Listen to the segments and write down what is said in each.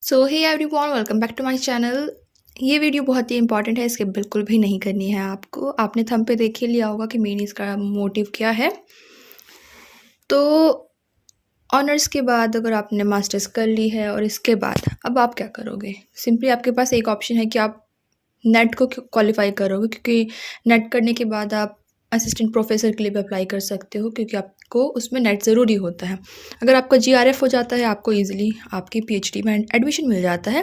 So hey everyone, welcome back to my channel. ये video बहुत ही इंपॉर्टेंट है, इसके बिल्कुल भी नहीं करनी है आपको। आपने थंब पे देख ही लिया होगा कि मेन इसका मोटिव क्या है। तो ऑनर्स के बाद अगर आपने मास्टर्स कर ली है और इसके बाद अब आप क्या करोगे? सिंपली आपके पास एक ऑप्शन है कि आप नेट को क्वालिफाई करोगे, क्योंकि नेट करने के बाद आप असिस्टेंट प्रोफेसर के लिए भी अप्लाई कर सकते हो, क्योंकि आपको उसमें नेट ज़रूरी होता है। अगर आपका जीआरएफ हो जाता है, आपको ईजिली आपकी पीएचडी में एडमिशन मिल जाता है।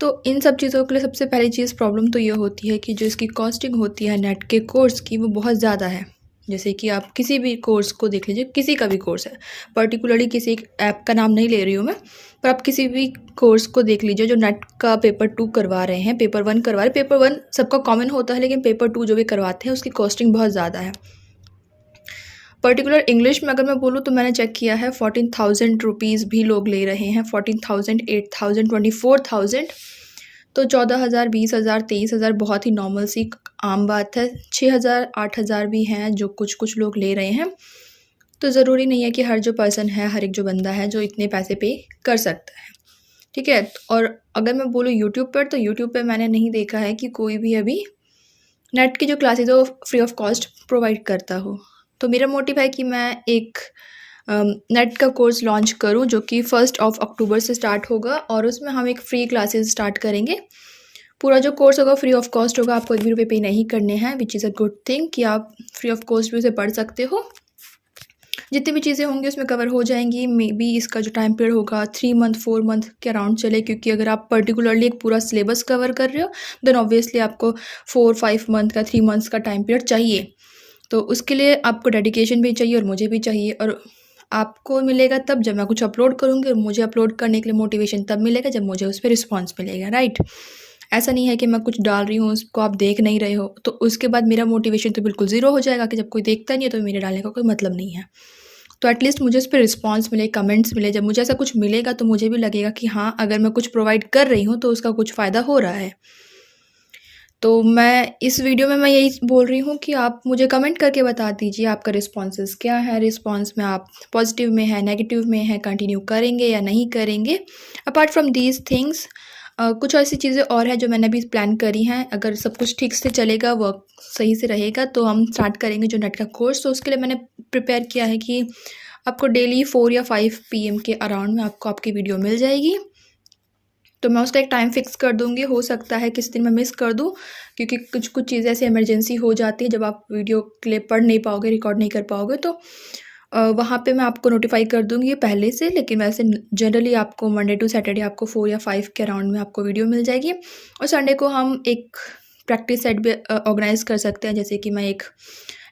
तो इन सब चीज़ों के लिए सबसे पहली चीज़ प्रॉब्लम तो ये होती है कि जो इसकी कॉस्टिंग होती है नेट के कोर्स की, वो बहुत ज़्यादा है। जैसे कि आप किसी भी कोर्स को देख लीजिए, किसी का भी कोर्स है, पर्टिकुलरली किसी एक ऐप का नाम नहीं ले रही हूँ मैं, पर आप किसी भी कोर्स को देख लीजिए जो नेट का पेपर 2 करवा रहे हैं, पेपर 1 करवा रहे हैं। पेपर 1 सबका कॉमन होता है, लेकिन पेपर 2 जो भी करवाते हैं उसकी कॉस्टिंग बहुत ज़्यादा है। पर्टिकुलर इंग्लिश में अगर मैं बोलूँ तो मैंने चेक किया है, 14,000 रुपीज़ भी लोग ले रहे हैं। 14,000, 8,000, 24,000। तो 14,000, 20,000, 23,000 बहुत ही नॉर्मल सी आम बात है। 6,000, 8,000 भी हैं जो कुछ लोग ले रहे हैं। तो ज़रूरी नहीं है कि हर जो पर्सन है, हर एक जो बंदा है जो इतने पैसे पे कर सकता है, ठीक है। और अगर मैं बोलूँ यूट्यूब पर, तो यूट्यूब पर मैंने नहीं देखा है कि कोई भी अभी नेट की जो क्लासेज है वो फ्री ऑफ कॉस्ट प्रोवाइड करता हो। तो मेरा मोटिव है कि मैं एक नेट का कोर्स लॉन्च करूं, जो कि 1 अक्टूबर से स्टार्ट होगा, और उसमें हम एक फ्री क्लासेस स्टार्ट करेंगे। पूरा जो कोर्स होगा फ्री ऑफ कॉस्ट होगा, आपको 1 भी रुपये पे नहीं करने हैं, which is a good thing कि आप फ्री ऑफ कॉस्ट भी उसे पढ़ सकते हो। जितनी भी चीज़ें होंगी उसमें कवर हो जाएंगी। मे बी इसका जो टाइम पीरियड होगा 3 मंथ 4 मंथ के अराउंड चले, क्योंकि अगर आप पर्टिकुलरली एक पूरा सिलेबस कवर कर रहे हो देन ऑब्वियसली आपको 4-5 मंथ का 3 मंथ्स का टाइम पीरियड चाहिए। तो उसके लिए आपको डेडिकेशन भी चाहिए और मुझे भी चाहिए, और आपको मिलेगा तब जब मैं कुछ अपलोड करूँगी, और मुझे अपलोड करने के लिए मोटिवेशन तब मिलेगा जब मुझे उस पर रिस्पॉन्स मिलेगा, राइट। ऐसा नहीं है कि मैं कुछ डाल रही हूँ उसको आप देख नहीं रहे हो तो उसके बाद मेरा मोटिवेशन तो बिल्कुल ज़ीरो हो जाएगा, कि जब कोई देखता नहीं है तो मेरे डालने का कोई मतलब नहीं है। तो एटलीस्ट मुझे उस पर रिस्पॉन्स मिले, कमेंट्स मिले। जब मुझे ऐसा कुछ मिलेगा तो मुझे भी लगेगा कि हाँ, अगर मैं कुछ प्रोवाइड कर रही हूँ तो उसका कुछ फ़ायदा हो रहा है। तो मैं इस वीडियो में मैं यही बोल रही हूँ कि आप मुझे कमेंट करके बता दीजिए आपका रिस्पॉन्सेस क्या है। रिस्पॉन्स में आप पॉजिटिव में है, नेगेटिव में है, कंटिन्यू करेंगे या नहीं करेंगे। अपार्ट फ्रॉम दीज थिंग्स कुछ ऐसी चीज़ें और हैं जो मैंने अभी प्लान करी हैं। अगर सब कुछ ठीक से चलेगा, वर्क सही से रहेगा, तो हम स्टार्ट करेंगे जो नेट का कोर्स। तो उसके लिए मैंने प्रिपेयर किया है कि आपको डेली 4 या 5 PM के अराउंड में आपको आपकी वीडियो मिल जाएगी। तो मैं उसका एक टाइम फिक्स कर दूँगी। हो सकता है किसी दिन मैं मिस कर दूँ, क्योंकि कुछ चीज़ें ऐसी इमरजेंसी हो जाती है जब आप वीडियो क्लिप पढ़ नहीं पाओगे, रिकॉर्ड नहीं कर पाओगे, तो वहाँ पे मैं आपको नोटिफाई कर दूँगी पहले से। लेकिन वैसे जनरली आपको मंडे टू सैटरडे आपको 4 या 5 के अराउंड में आपको वीडियो मिल जाएगी। और संडे को हम एक प्रैक्टिस सेट भी ऑर्गेनाइज़ कर सकते हैं, जैसे कि मैं एक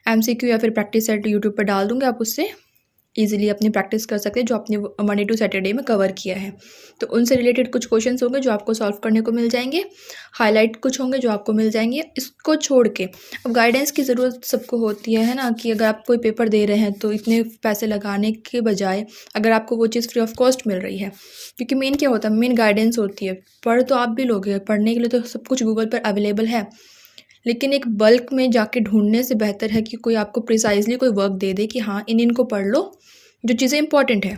MCQ या फिर प्रैक्टिस सेट यूट्यूब पर डाल दूँगी। आप उससे ईज़िली अपनी प्रैक्टिस कर सकते हैं जो आपने मंडे टू सैटरडे में कवर किया है। तो उनसे रिलेटेड कुछ क्वेश्चंस होंगे जो आपको सॉल्व करने को मिल जाएंगे, हाईलाइट कुछ होंगे जो आपको मिल जाएंगे। इसको छोड़ के अब गाइडेंस की ज़रूरत सबको होती है ना, कि अगर आप कोई पेपर दे रहे हैं तो इतने पैसे लगाने के बजाय अगर आपको वो चीज़ फ्री ऑफ कॉस्ट मिल रही है, क्योंकि मेन क्या होता है, मेन गाइडेंस होती है। पढ़ तो आप भी लोगे, पढ़ने के लिए तो सब कुछ गूगल पर अवेलेबल है, लेकिन एक बल्क में जाके ढूंढने से बेहतर है कि कोई आपको प्रिसाइजली कोई वर्क दे दे कि हाँ इनको पढ़ लो, जो चीज़ें इंपॉर्टेंट है।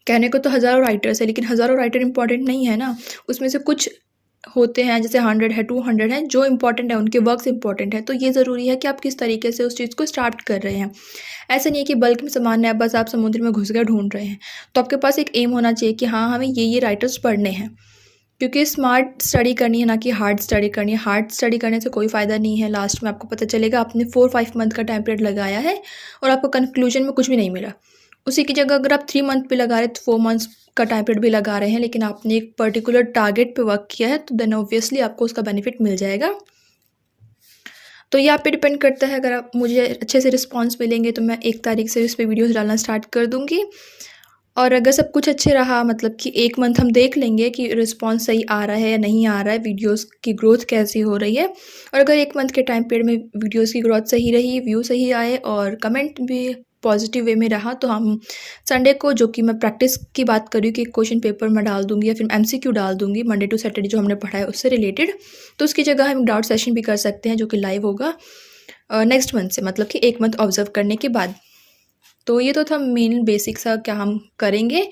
कहने को तो हज़ारों राइटर्स है, लेकिन हज़ारों राइटर इंपॉर्टेंट नहीं है ना। उसमें से कुछ होते हैं, जैसे 100 है, 200 है, जो इंपॉर्टेंट है, उनके वर्क्स इंपॉर्टेंट है। तो ये ज़रूरी है कि आप किस तरीके से उस चीज़ को स्टार्ट कर रहे हैं। ऐसा नहीं है कि बल्क में सामान है, बस आप समुद्र में घुस गए ढूंढ रहे हैं। तो आपके पास एक एम होना चाहिए कि हाँ, हमें ये राइटर्स पढ़ने हैं, क्योंकि स्मार्ट स्टडी करनी है, ना कि हार्ड स्टडी करनी है। हार्ड स्टडी करने से कोई फ़ायदा नहीं है। लास्ट में आपको पता चलेगा आपने 4-5 मंथ का टाइम पीरियड लगाया है और आपको कंक्लूजन में कुछ भी नहीं मिला। उसी की जगह अगर आप 3 मंथ भी लगा रहे तो 4 मंथ्स का टाइम पीरियड भी लगा रहे हैं, लेकिन आपने एक पर्टिकुलर टारगेट पे वर्क किया है, तो देन ऑब्वियसली आपको उसका बेनिफिट मिल जाएगा। तो ये आप पे डिपेंड करता है। अगर आप मुझे अच्छे से रिस्पॉन्स मिलेंगे तो मैं 1 तारीख से इस पर वीडियोज़ डालना स्टार्ट कर दूँगी। और अगर सब कुछ अच्छे रहा, मतलब कि 1 मंथ हम देख लेंगे कि रिस्पॉन्स सही आ रहा है या नहीं आ रहा है, वीडियोस की ग्रोथ कैसी हो रही है। और अगर 1 मंथ के टाइम पीरियड में वीडियोस की ग्रोथ सही रही, व्यू सही आए और कमेंट भी पॉजिटिव वे में रहा, तो हम संडे को, जो कि मैं प्रैक्टिस की बात कर रही हूँ कि क्वेश्चन पेपर मैं डाल दूँगी या फिर MCQ डाल दूँगी मंडे टू सैटरडे जो हमने पढ़ा है उससे रिलेटेड, तो उसकी जगह हम डाउट सेशन भी कर सकते हैं, जो कि लाइव होगा नेक्स्ट मंथ से, मतलब कि 1 मंथ ऑब्जर्व करने के बाद। तो ये तो था मेन बेसिक सा क्या हम करेंगे।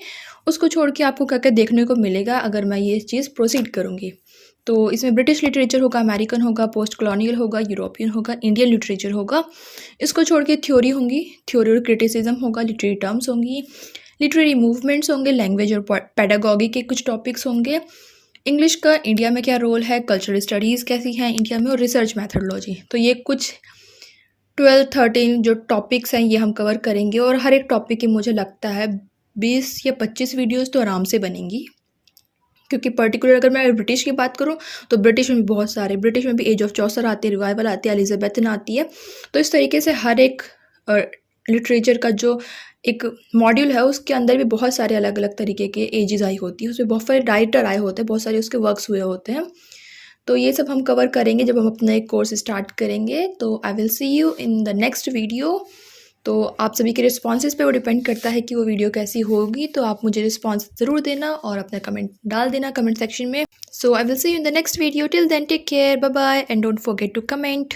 उसको छोड़ के आपको क्या क्या देखने को मिलेगा अगर मैं ये चीज़ प्रोसीड करूँगी। तो इसमें ब्रिटिश लिटरेचर होगा, अमेरिकन होगा, पोस्ट कॉलोनियल होगा, यूरोपियन होगा, इंडियन लिटरेचर होगा। इसको छोड़ के थ्योरी होंगी, थ्योरी और क्रिटिसिज्म होगा, लिटरेरी टर्म्स होंगी, लिटरेरी मूवमेंट्स होंगे, लैंग्वेज और पेडागॉगी के कुछ टॉपिक्स होंगे, इंग्लिश का इंडिया में क्या रोल है, कल्चरल स्टडीज़ कैसी हैं इंडिया में, और रिसर्च मैथडोलॉजी। तो ये कुछ 12-13 जो टॉपिक्स हैं ये हम कवर करेंगे, और हर एक टॉपिक की मुझे लगता है 20 या 25 वीडियोस तो आराम से बनेंगी, क्योंकि पर्टिकुलर अगर मैं ब्रिटिश की बात करूं तो ब्रिटिश में भी बहुत सारे, ब्रिटिश में भी एज ऑफ चौसर आती है, रिवाइवल आती है, एलिजाबेथन आती है। तो इस तरीके से हर एक लिटरेचर का जो एक मॉड्यूल है उसके अंदर भी बहुत सारे अलग अलग तरीके के एजेस आई होती है, उसमें बहुत सारे राइटर आए होते हैं, बहुत सारे उसके वर्क्स हुए होते हैं। तो ये सब हम कवर करेंगे जब हम अपना एक कोर्स स्टार्ट करेंगे। तो आई will see you in the next video. तो आप सभी के रिस्पॉन्सेज पे वो डिपेंड करता है कि वो वीडियो कैसी होगी, तो आप मुझे रिस्पॉन्स ज़रूर देना और अपना कमेंट डाल देना कमेंट सेक्शन में। So I will see you in the next video. Till then take care, bye bye, and don't forget to comment.